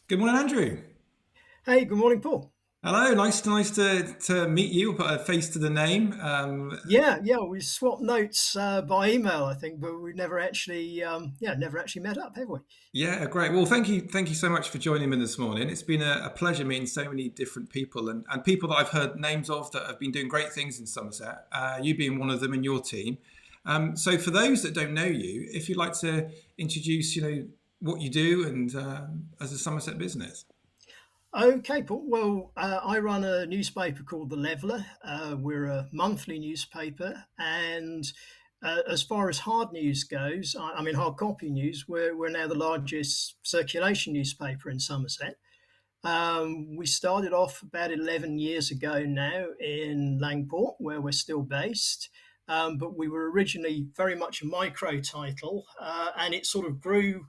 Good morning, Andrew. Hey, good morning, Paul. Hello, nice to meet you. Put a face to the name. Yeah, we swapped notes by email, I think, but we've never actually met up, have we? Yeah, great. Well, thank you so much for joining me this morning. It's been a pleasure meeting so many different people and people that I've heard names of that have been doing great things in Somerset. You being one of them in your team. So, for those that don't know you, if you'd like to introduce, what you do and as a Somerset business. Okay, Paul. Well, I run a newspaper called The Leveller. We're a monthly newspaper, and as far as hard news goes, I mean hard copy news, we're now the largest circulation newspaper in Somerset. We started off about 11 years ago now in Langport, where we're still based. But we were originally very much a micro title, and it sort of grew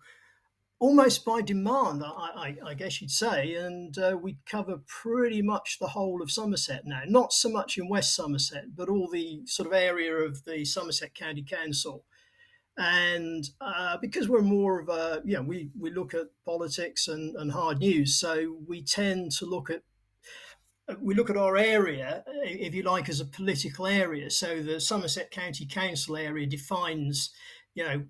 almost by demand, I guess you'd say. And we cover pretty much the whole of Somerset now, not so much in West Somerset, but all the sort of area of the Somerset County Council. And because we're more of a, we look at politics and hard news, so we look at our area, if you like, as a political area. So the Somerset County Council area defines,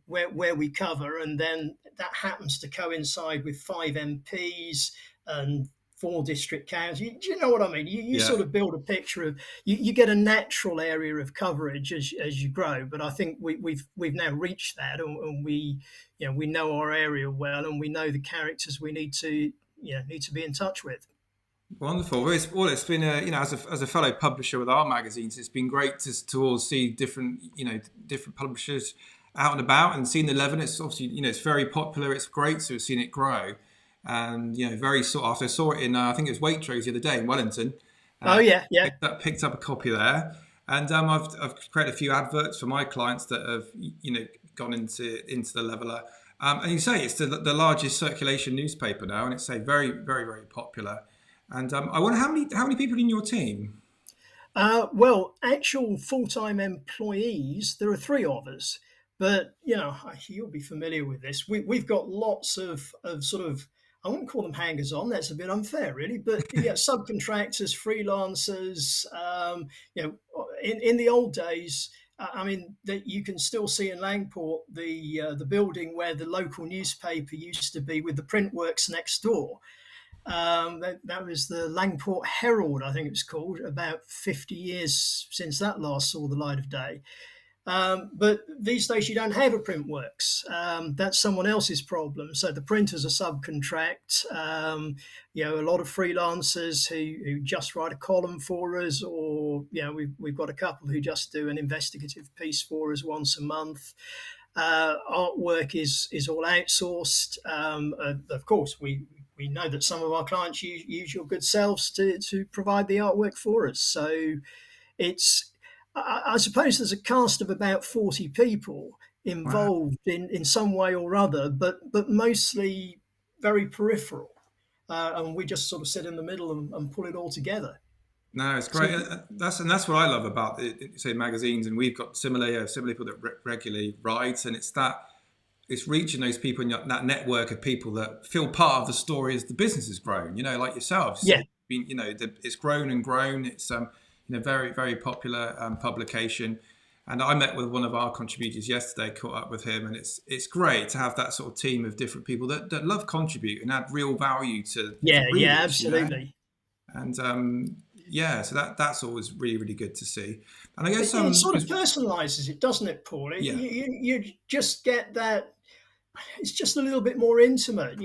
where we cover, and then that happens to coincide with five MPs and four district councils. Do you know what I mean? You Yeah. sort of build a picture of you get a natural area of coverage as you grow. But I think we've now reached that, and we know our area well, and we know the characters we need to be in touch with. Wonderful. It's been as a fellow publisher with our magazines, it's been great to all see different different publishers out and about and seeing the 11. It's obviously it's very popular. It's great to have seen it grow, and very sought after. I saw it in I think it was Waitrose the other day in Wellington. Oh Uh, yeah, yeah. picked up a copy there, and I've created a few adverts for my clients that have gone into the Leveller. And you say it's the largest circulation newspaper now, and it's very very very popular. And I wonder how many people in your team? Well, actual full-time employees, there are three of us, but you'll be familiar with this. We've got lots of sort of, I wouldn't call them hangers on. That's a bit unfair, really. But yeah, subcontractors, freelancers. In the old days, I mean, that you can still see in Langport the building where the local newspaper used to be with the print works next door. That was the Langport Herald, I think it was called, about 50 years since that last saw the light of day. But these days you don't have a print works. That's someone else's problem. So the printers are subcontract. A lot of freelancers who just write a column for us, or we've got a couple who just do an investigative piece for us once a month. Artwork is all outsourced. Of course, we know that some of our clients use your good selves to provide the artwork for us. So I suppose there's a cast of about 40 people Wow. involved in some way or other, but mostly very peripheral. And we just sort of sit in the middle and pull it all together. No, it's So great. That's what I love about say magazines, and we've got similar people that regularly write, and it's reaching those people in that network of people that feel part of the story as the business has grown. Like yourselves, yeah, it's grown and grown. It's very very popular publication. And I met with one of our contributors yesterday, caught up with him, and it's great to have that sort of team of different people that love contribute and add real value to yeah, readers. absolutely. And yeah, so that's always really really good to see. And I guess It sort of personalizes it, doesn't it, Paul? yeah. You just get that. It's just a little bit more intimate,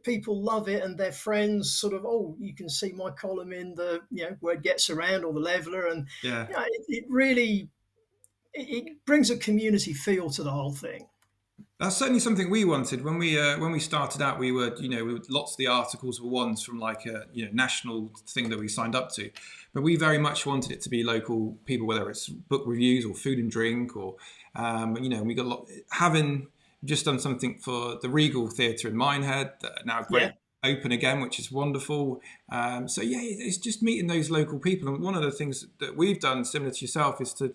people love it, and their friends sort of, oh, you can see my column in the word gets around, or the Leveller, and Yeah, it really it brings a community feel to the whole thing. that's certainly something we wanted when we started out. Lots of the articles were ones from like a national thing that we signed up to, but we very much wanted it to be local people, whether it's book reviews or food and drink, or we got a lot having just done something for the Regal Theatre in Minehead, now Yeah, open again, which is wonderful. So yeah, it's just meeting those local people. And one of the things that we've done, similar to yourself, is to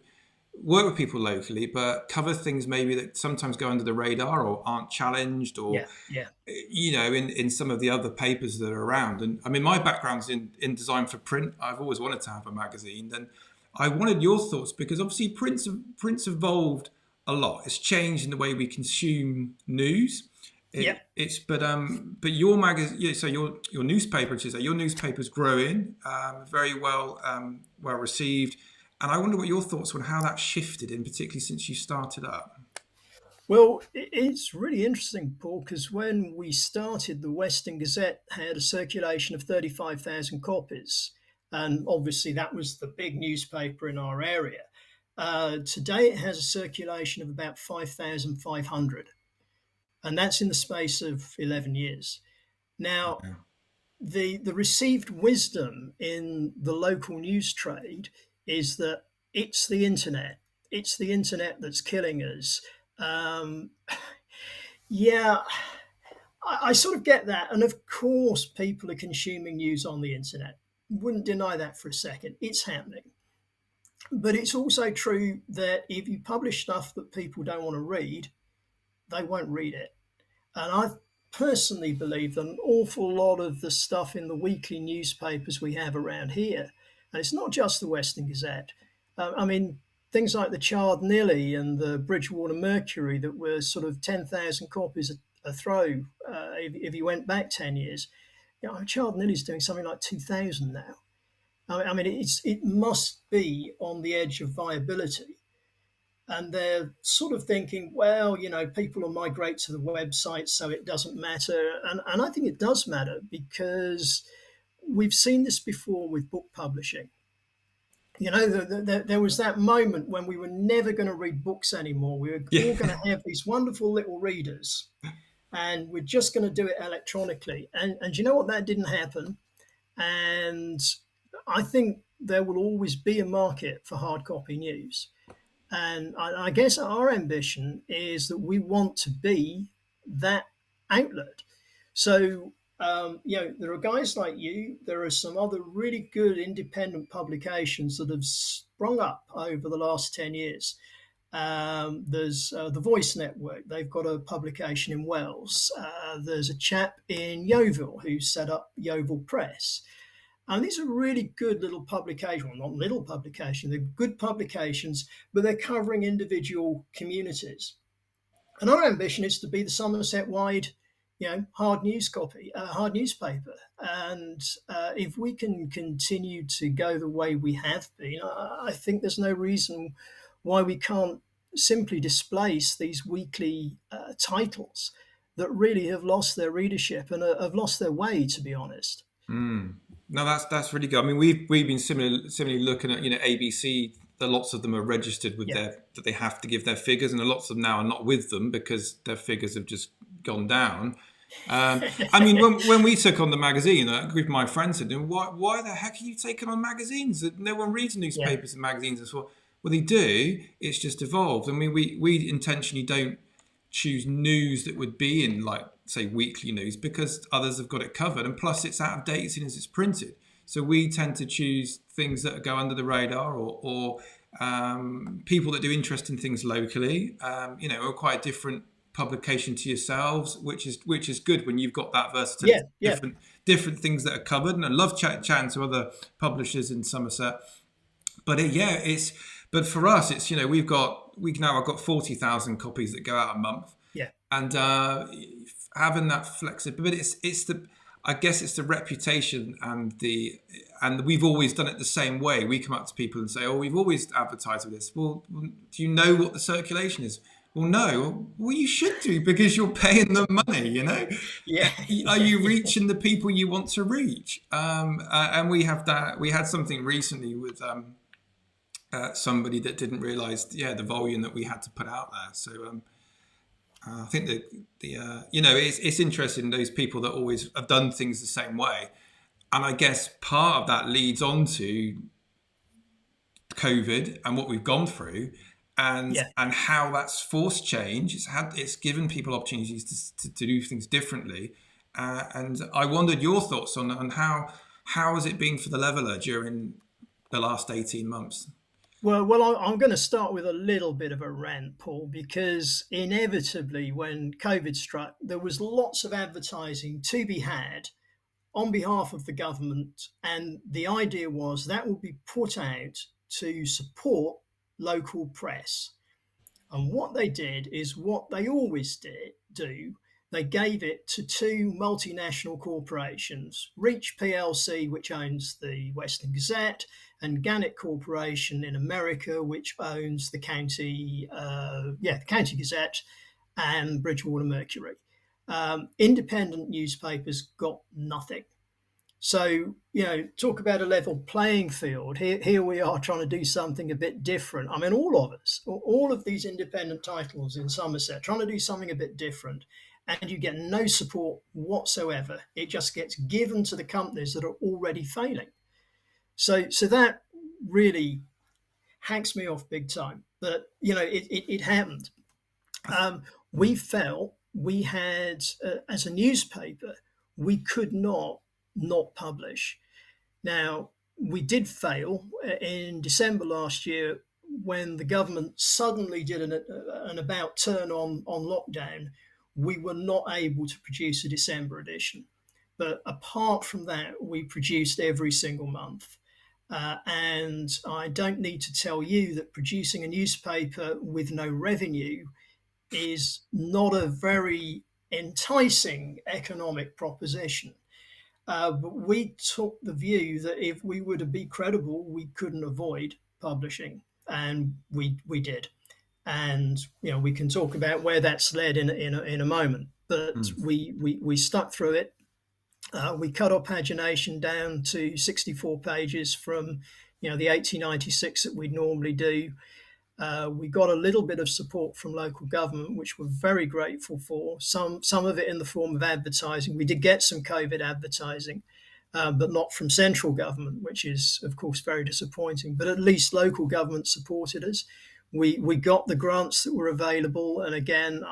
work with people locally, but cover things maybe that sometimes go under the radar or aren't challenged, or Yeah, yeah. in some of the other papers that are around. And I mean, my background's in design for print. I've always wanted to have a magazine, and I wanted your thoughts because obviously print's evolved a lot. It's changed in the way we consume news. Yeah. But your magazine, yeah, so your newspaper, which is your newspaper's growing, very well received. And I wonder what your thoughts were on how that shifted, in particularly since you started up. Well, it's really interesting, Paul, because when we started, the Western Gazette had a circulation of 35,000 copies. And obviously, that was the big newspaper in our area. Today, it has a circulation of about 5,500. And that's in the space of 11 years. Now, Yeah. the received wisdom in the local news trade is that it's the internet. It's the internet that's killing us. Um, yeah, I sort of get that. And of course, people are consuming news on the internet. Wouldn't deny that for a second. It's happening. But it's also true that if you publish stuff that people don't want to read, they won't read it. And I personally believe that an awful lot of the stuff in the weekly newspapers we have around here, and it's not just the Western Gazette, I mean, things like the Chard Nilly and the Bridgewater Mercury that were sort of 10,000 copies a throw if you went back 10 years. Chard Nilly's doing something like 2,000 now. I mean, it must be on the edge of viability. And they're sort of thinking, well, people will migrate to the website, so it doesn't matter. And I think it does matter because we've seen this before with book publishing. There was that moment when we were never going to read books anymore. We were Yeah. all going to have these wonderful little readers, and we're just going to do it electronically. And you know what? That didn't happen. And I think there will always be a market for hard copy news. And I guess our ambition is that we want to be that outlet. So, there are guys like you. There are some other really good independent publications that have sprung up over the last 10 years. There's the Voice Network. They've got a publication in Wales. There's a chap in Yeovil who set up Yeovil Press. And these are really good little publications, well, not little publications, they're good publications, but they're covering individual communities. And our ambition is to be the Somerset-wide, hard newspaper. And if we can continue to go the way we have been, I think there's no reason why we can't simply displace these weekly titles that really have lost their readership and have lost their way, to be honest. Mm. No, that's really good. I mean, we've been similarly looking at ABC. Lots of them are registered with that they have to give their figures, and lots of them now are not with them because their figures have just gone down. I mean, when we took on the magazine, a group of my friends said, "Why the heck are you taking on magazines? No one reads newspapers and magazines." And so, well, they do. It's just evolved. I mean, we intentionally don't choose news that would be in, like, say, weekly news because others have got it covered, and plus it's out of date as soon as it's printed. So we tend to choose things that go under the radar, or people that do interesting things locally. Are quite a different publication to yourselves, which is good when you've got that versatility. Different things that are covered. And I love chatting to other publishers in Somerset. But but for us, it's we've got 40,000 copies that go out a month. Yeah. And having that flexibility, I guess it's the reputation and we've always done it the same way. We come up to people and say, "Oh, we've always advertised with this." Well, do you know what the circulation is? Well, no. Well, you should do because you're paying them money. Yeah. Are you reaching the people you want to reach? And we have that. We had something recently with somebody that didn't realise, the volume that we had to put out there. So I think that it's interesting, those people that always have done things the same way, and I guess part of that leads on to COVID and what we've gone through, and how that's forced change. It's given people opportunities to do things differently, And I wondered your thoughts on how has it been for the Leveller during the last 18 months? I'm going to start with a little bit of a rant, Paul, because inevitably, when COVID struck, there was lots of advertising to be had on behalf of the government, and the idea was that would be put out to support local press. And what they did is what they always do. They gave it to two multinational corporations, Reach PLC, which owns the Western Gazette, and Gannett Corporation in America, which owns the County Gazette and Bridgewater Mercury. Independent newspapers got nothing. So, talk about a level playing field. Here we are trying to do something a bit different. I mean, all of us, all of these independent titles in Somerset, trying to do something a bit different, and you get no support whatsoever. It just gets given to the companies that are already failing. So that really hacks me off big time. But, it happened. We felt we had, as a newspaper, we could not publish. Now, we did fail in December last year when the government suddenly did an about turn on lockdown. We were not able to produce a December edition. But apart from that, we produced every single month. And I don't need to tell you that producing a newspaper with no revenue is not a very enticing economic proposition. But we took the view that if we were to be credible, we couldn't avoid publishing, and we did. And we can talk about where that's led in a moment. But we stuck through it. We cut our pagination down to 64 pages from the 1896 that we'd normally do. We got a little bit of support from local government, which we're very grateful for. Some of it in the form of advertising. We did get some COVID advertising, but not from central government, which is, of course, very disappointing. But at least local government supported us. We got the grants that were available. And again,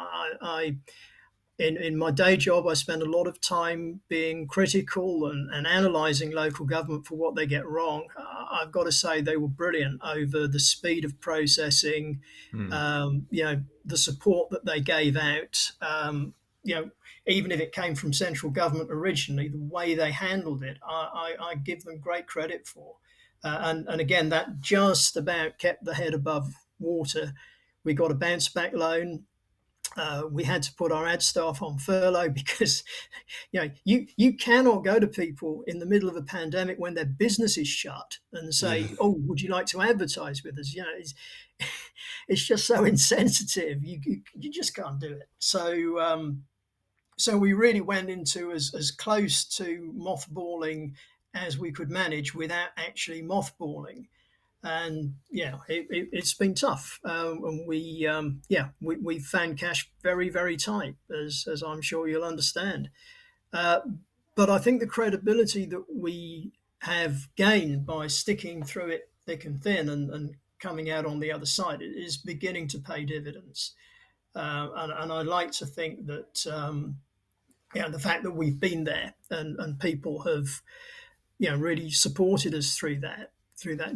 in my day job, I spend a lot of time being critical and analysing local government for what they get wrong. I've got to say they were brilliant over the speed of processing, the support that they gave out. Even if it came from central government originally, the way they handled it, I give them great credit for. And again, that just about kept the head above water. We got a bounce back loan. We had to put our ad staff on furlough because, you cannot go to people in the middle of a pandemic when their business is shut and say, "Oh, would you like to advertise with us?" It's just so insensitive. You just can't do it. So we really went into as close to mothballing as we could manage without actually mothballing. And it's been tough, and we found cash very, very tight, as I'm sure you'll understand. But I think the credibility that we have gained by sticking through it thick and thin and coming out on the other side is beginning to pay dividends. And I like to think that the fact that we've been there and people have really supported us through that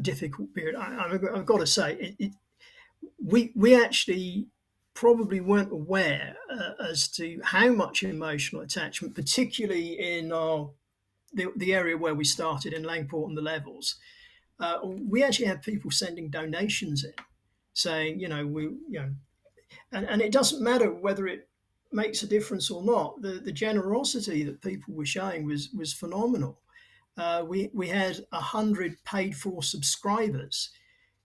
difficult period. I've got to say, we actually probably weren't aware as to how much emotional attachment, particularly in the area where we started in Langport and the Levels. We actually had people sending donations in, saying, and it doesn't matter whether it makes a difference or not. The generosity that people were showing was phenomenal. We had 100 paid for subscribers,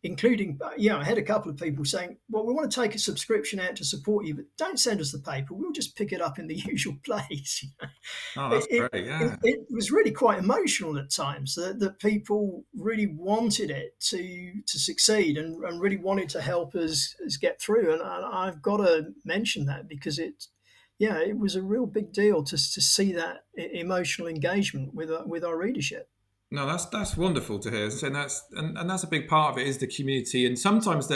including, I had a couple of people saying, "Well, we want to take a subscription out to support you, but don't send us the paper. We'll just pick it up in the usual place." Oh, that's great. Yeah. It was really quite emotional at times that people really wanted it to succeed and really wanted to help us get through. And I've got to mention that because it was a real big deal to see that emotional engagement with our readership. No, that's wonderful to hear. And that's a big part of it is the community. And sometimes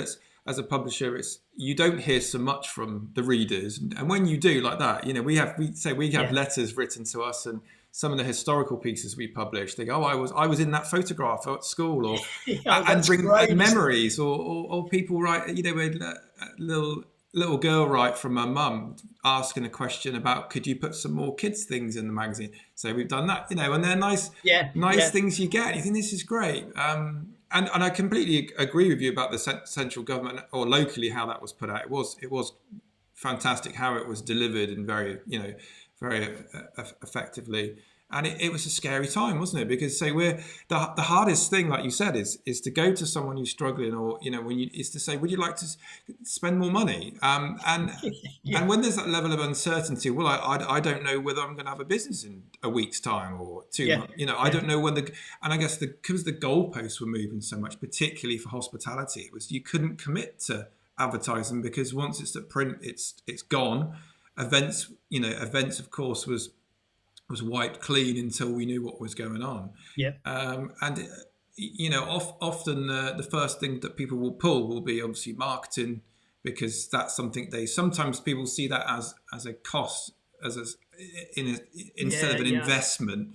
as a publisher, it's you don't hear so much from the readers, and when you do like that, we have Yeah. letters written to us, and some of the historical pieces we publish, they go, "Oh, I was in that photograph at school," or Yeah, and that's bring great, isn't it? memories, or people write, a little girl write from her mum asking a question about could you put some more kids things in the magazine. So we've done that, and they're Yeah, nice yeah, things you get. You think this is great. And I completely agree with you about the central government or locally how that was put out. It was fantastic how it was delivered and very effectively. And it was a scary time, wasn't it? Because say the hardest thing, like you said, is to go to someone who's struggling, or is to say, would you like to spend more money? And yeah, when there's that level of uncertainty, well, I don't know whether I'm going to have a business in a week's time or two yeah, months. I yeah, don't know when and I guess because the goalposts were moving so much, particularly for hospitality, it was you couldn't commit to advertising because once it's at print, it's gone. Events, of course, was wiped clean until we knew what was going on. yeah, And often the first thing that people will pull will be obviously marketing, because that's something they sometimes people see that as a cost, instead yeah, of an yeah, investment.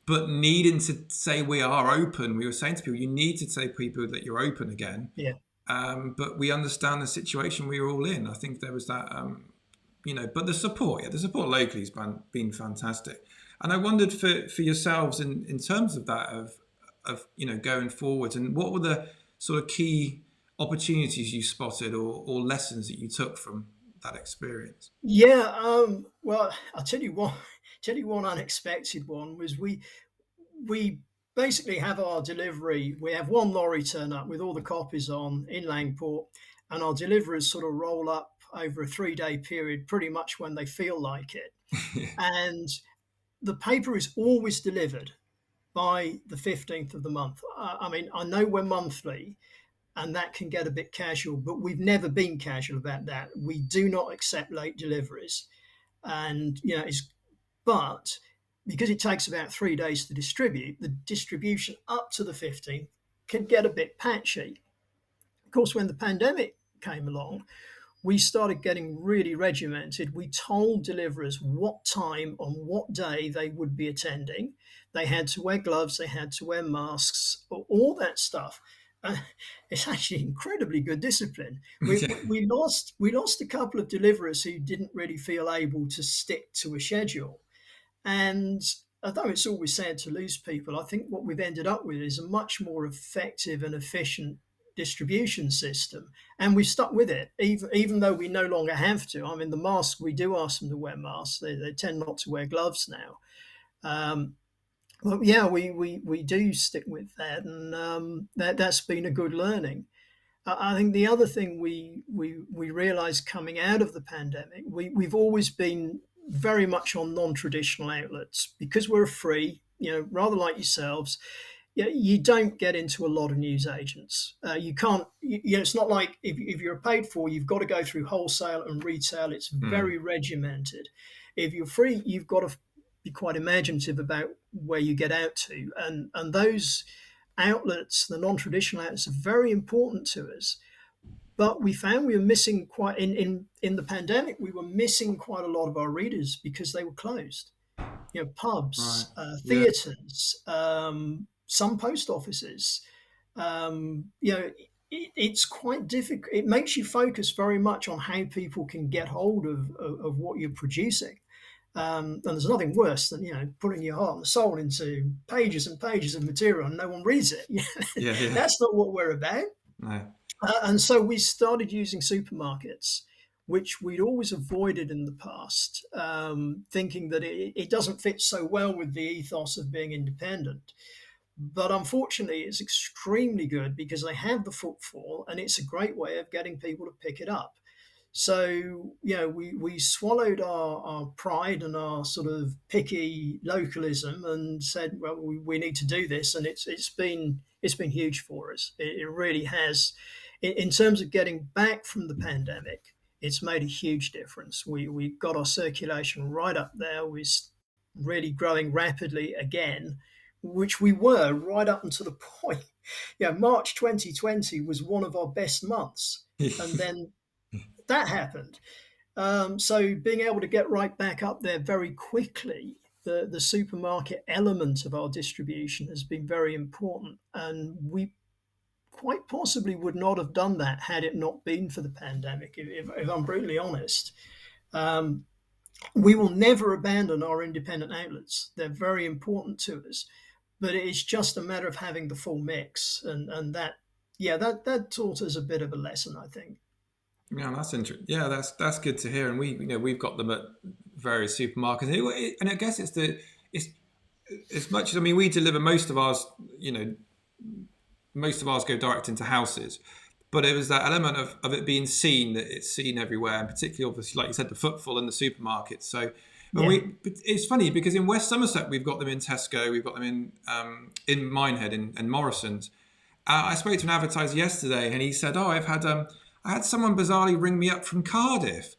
But needing to say we are open, we were saying to people, you need to say to people that you're open again. yeah. But we understand the situation we were all in. I think there was that. But the support locally has been fantastic. And I wondered for yourselves in terms of that of going forward, and what were the sort of key opportunities you spotted, or lessons that you took from that experience? Yeah, well, I'll tell you one. Tell you one unexpected one was we basically have our delivery. We have one lorry turn up with all the copies on in Langport, and our deliverers sort of roll up over a 3-day period, pretty much when they feel like it. And the paper is always delivered by the 15th of the month. I mean, I know we're monthly, and that can get a bit casual, but we've never been casual about that. We do not accept late deliveries, and but because it takes about 3 days to distribute, the distribution up to the 15th can get a bit patchy. Of course, when the pandemic came along, we started getting really regimented. We told deliverers what time on what day they would be attending. They had to wear gloves, they had to wear masks, all that stuff. Uh, it's actually incredibly good discipline. We, Yeah. we, we lost a couple of deliverers who didn't really feel able to stick to a schedule. And although it's always sad to lose people, I think what we've ended up with is a much more effective and efficient distribution system. And we stuck with it, even though we no longer have to. I mean, the mask, we do ask them to wear masks. They tend not to wear gloves now. Um, but yeah, we do stick with that. And that's been a good learning. I think the other thing we realized coming out of the pandemic, we've always been very much on non-traditional outlets because we're free, rather like yourselves. You don't get into a lot of news agents. You can't. It's not like if you're paid for, you've got to go through wholesale and retail. It's Mm. very regimented. If you're free, you've got to be quite imaginative about where you get out to, and those outlets, the non-traditional outlets, are very important to us. But we found we were missing quite in the pandemic. We were missing quite a lot of our readers because they were closed. Right. Pubs, Yeah. theatres, some post offices. It's quite difficult. It makes you focus very much on how people can get hold of what you're producing. And there's nothing worse than putting your heart and soul into pages and pages of material and no one reads it. Yeah. Yeah. That's not what we're about. No. And so we started using supermarkets, which we'd always avoided in the past, thinking that it doesn't fit so well with the ethos of being independent. But unfortunately, it's extremely good because they have the footfall and it's a great way of getting people to pick it up. So, we swallowed our pride and our sort of picky localism and said, well, we need to do this. And it's been huge for us. It really has. In terms of getting back from the pandemic, it's made a huge difference. We got our circulation right up there. We're really growing rapidly again, which we were right up until the point. March 2020 was one of our best months. and then that happened. So being able to get right back up there very quickly, the supermarket element of our distribution has been very important, and we quite possibly would not have done that had it not been for the pandemic. If I'm brutally honest, um, we will never abandon our independent outlets. They're very important to us, but it's just a matter of having the full mix, and that, yeah, that taught us a bit of a lesson, I think. Yeah, that's interesting. Yeah, that's good to hear. And we've got them at various supermarkets, and I guess it's as much as, I mean, we deliver most of ours. Most of ours go direct into houses, but it was that element of it being seen, that it's seen everywhere, and particularly obviously, like you said, the footfall in the supermarkets. So, Yeah, but it's funny because in West Somerset we've got them in Tesco, we've got them in Minehead and Morrison's. I spoke to an advertiser yesterday, and he said, "Oh, I had someone bizarrely ring me up from Cardiff,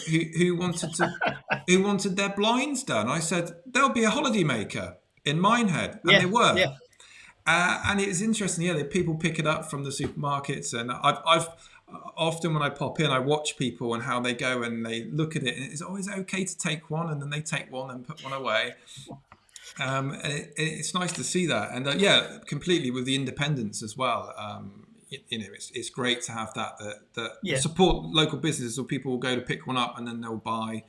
who wanted their blinds done." I said, "There'll be a holidaymaker in Minehead," and they yeah, were. yeah. And it's interesting, yeah, that people pick it up from the supermarkets. And I've often, when I pop in, I watch people and how they go and they look at it. And it's always okay to take one, and then they take one and put one away. And it's nice to see that. And yeah, completely with the independence as well. It's great to have that Yeah. support local businesses, or people will go to pick one up and then they'll buy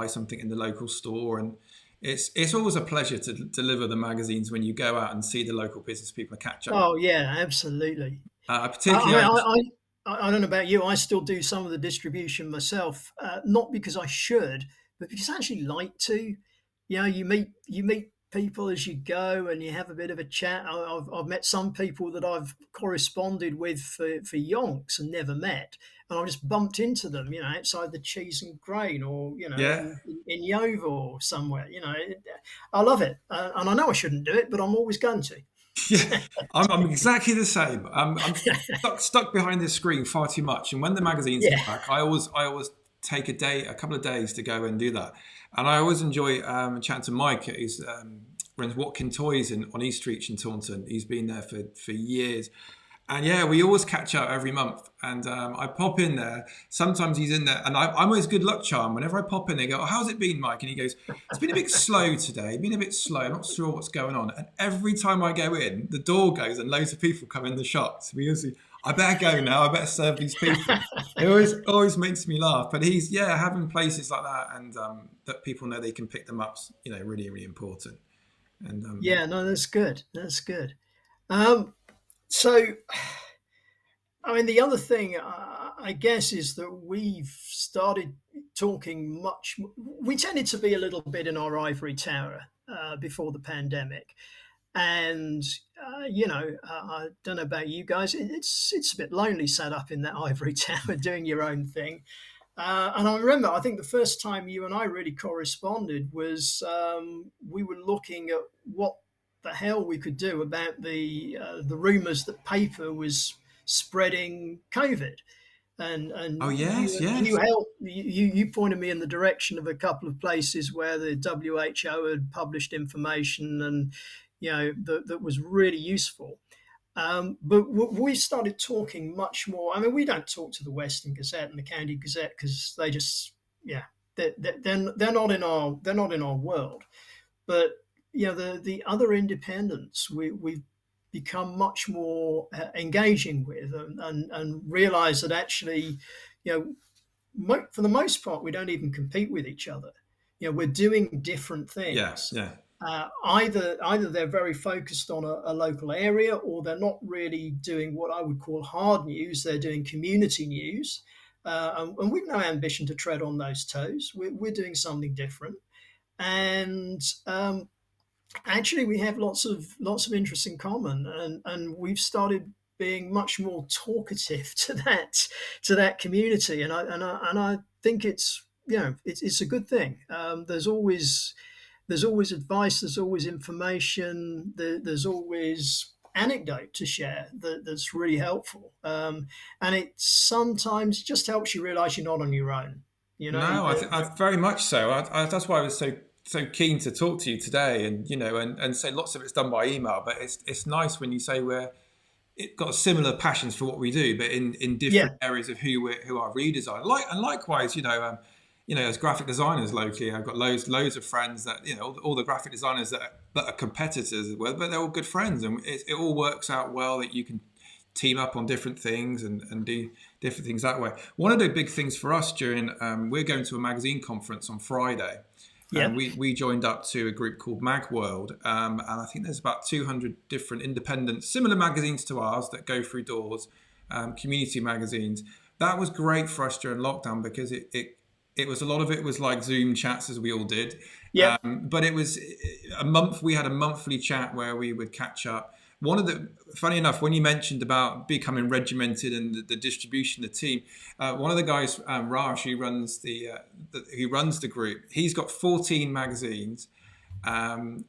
something in the local store. And it's always a pleasure to deliver the magazines when you go out and see the local business people and catch up. Oh, yeah, absolutely. I, Particularly, I don't know about you. I still do some of the distribution myself, not because I should, but because I actually like to. You know, you meet people as you go, and you have a bit of a chat. I've met some people that I've corresponded with for yonks and never met, and I just bumped into them. You know, outside the Cheese and Grain, or yeah. in Yeovil or somewhere. I love it, and I know I shouldn't do it, but I'm always going to. Yeah, I'm exactly the same. I'm stuck behind this screen far too much, and when the magazines Yeah. come back, I always take a couple of days to go and do that. And I always enjoy chatting to Mike, who's runs Watkin Toys on East Street in Taunton. He's been there for years. And yeah, we always catch up every month. And I pop in there. Sometimes he's in there. And I'm always good luck charm. Whenever I pop in, they go, "Oh, how's it been, Mike?" And he goes, "It's been a bit slow today. Been a bit slow. I'm not sure what's going on." And every time I go in, the door goes and loads of people come in the shop. So we usually, I better go now. I better serve these people. It always makes me laugh. But having places like that, and that people know they can pick them up, really, really important. And Yeah, no, that's good. That's good. Um, so, I mean, the other thing, I guess, is that we've started talking much. We tended to be a little bit in our ivory tower before the pandemic, and I don't know about you guys. It's a bit lonely sat up in that ivory tower doing your own thing. And I remember, I think the first time you and I really corresponded was we were looking at what the hell we could do about the rumours that paper was spreading COVID, oh and yes, you yes, helped you pointed me in the direction of a couple of places where the WHO had published information, and that was really useful. But we started talking much more. I mean, we don't talk to the Western Gazette and the County Gazette because they just, yeah, they're not in our world. But the other independents we've become much more engaging with, and realize that actually, for the most part, we don't even compete with each other. We're doing different yeah, things. yeah. Either they're very focused on a local area, or they're not really doing what I would call hard news. They're doing community news, and we've no ambition to tread on those toes. We're doing something different, and actually, we have lots of interests in common, and we've started being much more talkative to that community, and I think it's a good thing. There's always advice, there's always information, there's always anecdote to share that's really helpful. And it sometimes just helps you realize you're not on your own. You know, No, the, I very much so. That's why I was so keen to talk to you today, and and say lots of it's done by email, but it's nice when you say it got similar passions for what we do, but in Yeah, different areas of who our readers are. And likewise, as graphic designers locally, I've got loads of friends that all the graphic designers that are competitors, but they're all good friends, and it all works out well that you can team up on different things and do different things that way. One of the big things for us during we're going to a magazine conference on Friday, and yeah, we joined up to a group called Magworld, and I think there's about 200 different independent, similar magazines to ours that go through doors, community magazines. That was great for us during lockdown because it was a lot of it was like Zoom chats as we all did, yeah. but it was a month. We had a monthly chat where we would catch up. One of the funny enough, when you mentioned about becoming regimented and the distribution, the team, one of the guys, Raj, who runs who runs the group, he's got 14 magazines, and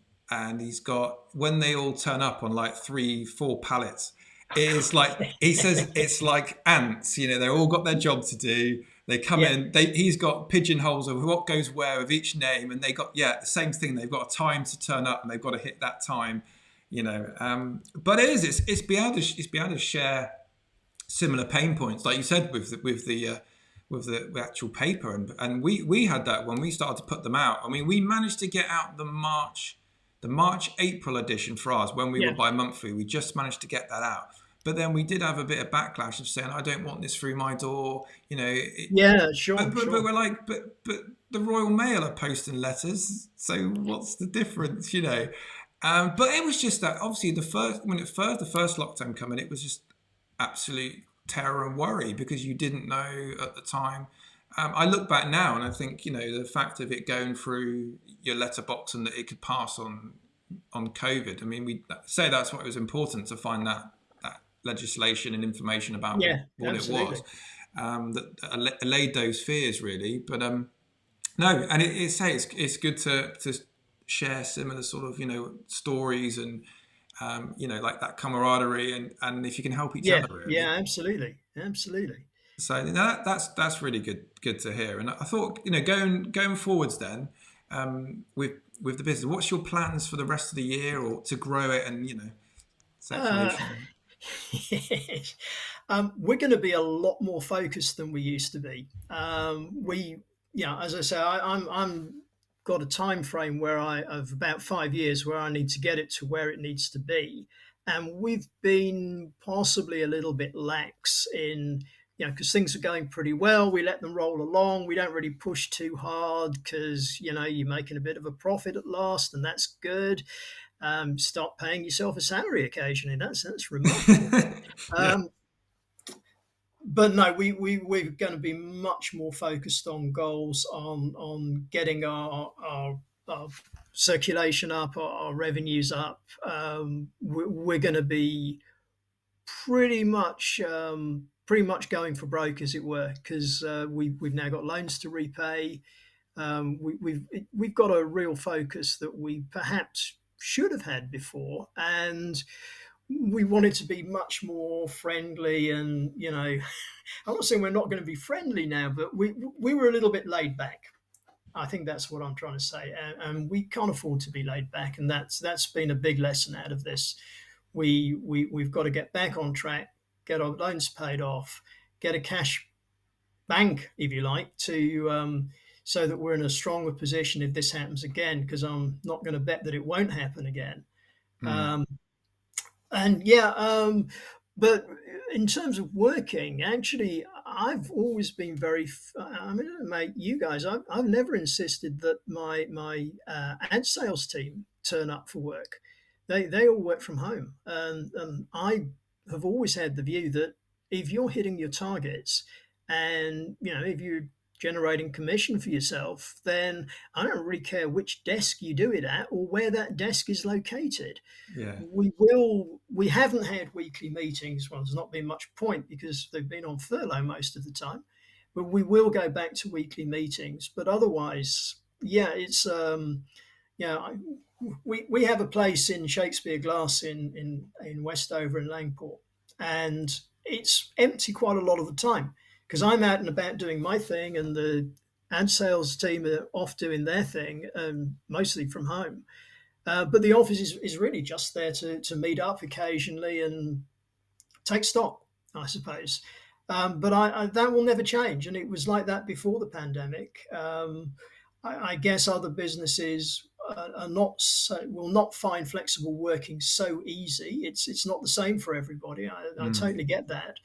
he's got when they all turn up on like 3, 4 pallets. It is like he says, it's like ants. They've all got their job to do. They come Yeah, in. He's got pigeonholes of what goes where with each name, and they got the same thing. They've got a time to turn up, and they've got to hit that time. But it's be able to share similar pain points, like you said, with the actual paper, and we had that when we started to put them out. I mean, we managed to get out the March April edition for ours when we were yeah, bi-monthly. We just managed to get that out. But then we did have a bit of backlash of saying, I don't want this through my door, yeah. but Sure. we're like, but the Royal Mail are posting letters, so what's the difference? But it was just that obviously the first lockdown coming, it was just absolute terror and worry because you didn't know at the time. I look back now and I think the fact of it going through your letterbox and that it could pass on COVID. I mean, we say that's what was important to find that legislation and information about Yeah, what it was absolutely. that allayed those fears really. But no, and it's good to share similar sort of stories and like that camaraderie and if you can help each Yeah, other yeah, really. absolutely, absolutely. So that's really good to hear. And I thought going forwards then with the business, what's your plans for the rest of the year or to grow it and Uh, circulation? yes. We're going to be a lot more focused than we used to be. As I say, I'm got a time frame where of about 5 years where I need to get it to where it needs to be, and we've been possibly a little bit lax in. Because things are going pretty well, we let them roll along. We don't really push too hard because you're making a bit of a profit at last, and that's good. Start paying yourself a salary occasionally. That's remarkable. Yeah. Um, but no, we're going to be much more focused on goals, on getting our circulation up, our revenues up. We're going to be pretty much going for broke, as it were, because we've now got loans to repay. We've got a real focus that we perhaps should have had before, and we wanted to be much more friendly. And I'm not saying we're not going to be friendly now, but we were a little bit laid back. I think that's what I'm trying to say, and we can't afford to be laid back, and that's been a big lesson out of this. We've got to get back on track, get our loans paid off, get a cash bank, if you like, to so that we're in a stronger position if this happens again. Because I'm not going to bet that it won't happen again. Mm. Um, and yeah, but in terms of working, actually, I've always been very. I mean, mate, you guys, I've never insisted that my ad sales team turn up for work. They all work from home, and I have always had the view that if you're hitting your targets, and if you're generating commission for yourself, then I don't really care which desk you do it at or where that desk is located. Yeah. We haven't had weekly meetings. Well, there's not been much point because they've been on furlough most of the time, but we will go back to weekly meetings. But otherwise, yeah, it's yeah we have a place in Shakespeare Glass in Westover in Langport, and it's empty quite a lot of the time because I'm out and about doing my thing, and the ad sales team are off doing their thing, mostly from home. But the office is really just there to meet up occasionally, and take stock, I suppose. But that will never change, and it was like that before the pandemic. I guess other businesses are not so, will not find flexible working so easy. It's not the same for everybody. I totally get that,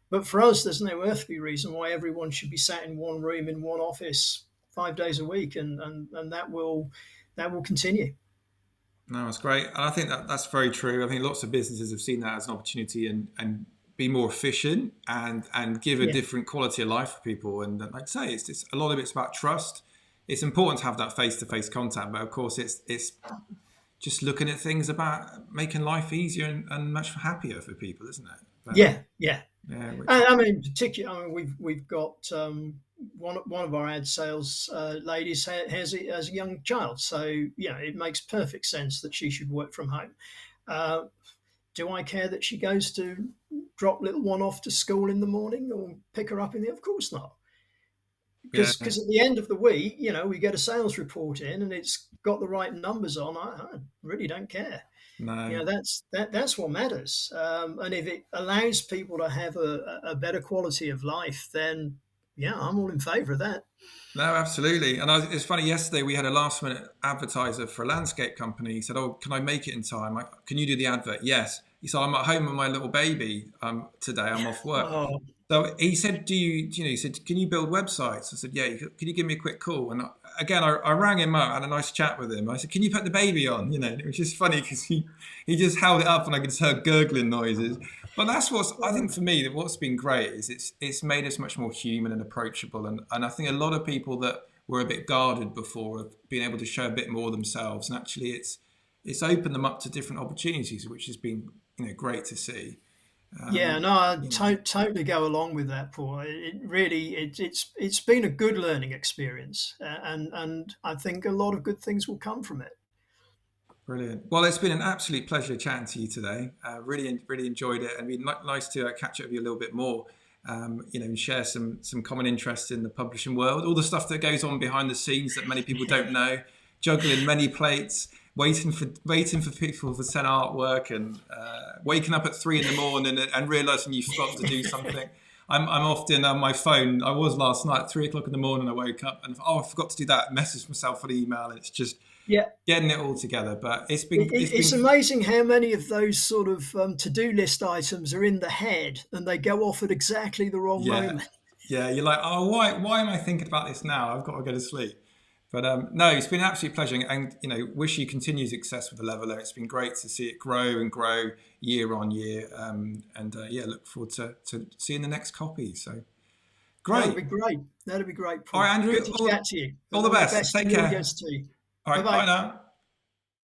but for us, there's no earthly reason why everyone should be sat in one room in one office 5 days a week, and that will continue. No, that's great. And I think that that's very true. I think lots of businesses have seen that as an opportunity and be more efficient and give a Yeah, different quality of life for people. And like I say, it's just a lot of it's about trust. It's important to have that face-to-face contact, but of course, it's just looking at things about making life easier and much happier for people, isn't it? But yeah, yeah. yeah, which I mean, particularly, I mean, we've got one of our ad sales ladies has a young child, so it makes perfect sense that she should work from home. Uh, do I care that she goes to drop little one off to school in the morning or pick her up in the? Of course not, yeah, because at the end of the week, we get a sales report in and it's got the right numbers on. I really don't care. no. That's what matters. And if it allows people to have a better quality of life, then yeah, I'm all in favour of that. No, absolutely. And it's funny, yesterday we had a last minute advertiser for a landscape company. He said, "Oh, can I make it in time? Can you do the advert?" Yes. He said, "I'm at home with my little baby today. I'm off work." Oh, So he said, he said, "Can you build websites?" I said, "Yeah, can you give me a quick call?" And again, I rang him up, had a nice chat with him. I said, "Can you put the baby on?" And it was just funny because he just held it up and I could just hear gurgling noises. But that's I think for me, what's been great is it's made us much more human and approachable. And I think a lot of people that were a bit guarded before have been able to show a bit more themselves. And actually it's opened them up to different opportunities, which has been, great to see. yeah, Um, no, I you know, totally go along with that, Paul. It really, it's been a good learning experience, and I think a lot of good things will come from it. Brilliant. Well, it's been an absolute pleasure chatting to you today. Really enjoyed it, and it'd be nice to catch up with you a little bit more. And share some common interests in the publishing world, all the stuff that goes on behind the scenes that many people don't know, juggling many plates, waiting for people to send artwork, and waking up at 3 in the morning and realizing you've forgotten to do something. I'm often on my phone. I was last night at 3 o'clock in the morning. I woke up and I forgot to do that. Message myself on email, and it's just Yeah, getting it all together. But it's been it, it's it's been amazing how many of those sort of to-do list items are in the head and they go off at exactly the wrong yeah, moment. yeah. You're like, oh, why am I thinking about this now? I've got to go to sleep. But no, it's been an absolute pleasure, and wish you continued success with the Leveler. It's been great to see it grow and grow year on year, and yeah, look forward to seeing the next copy. So That'll great. be great. That'll be great, All right, Paul. Andrew, Good to chat to you, all and the all the best. best to Take you and care. yours too. All Bye right, bye bye. now.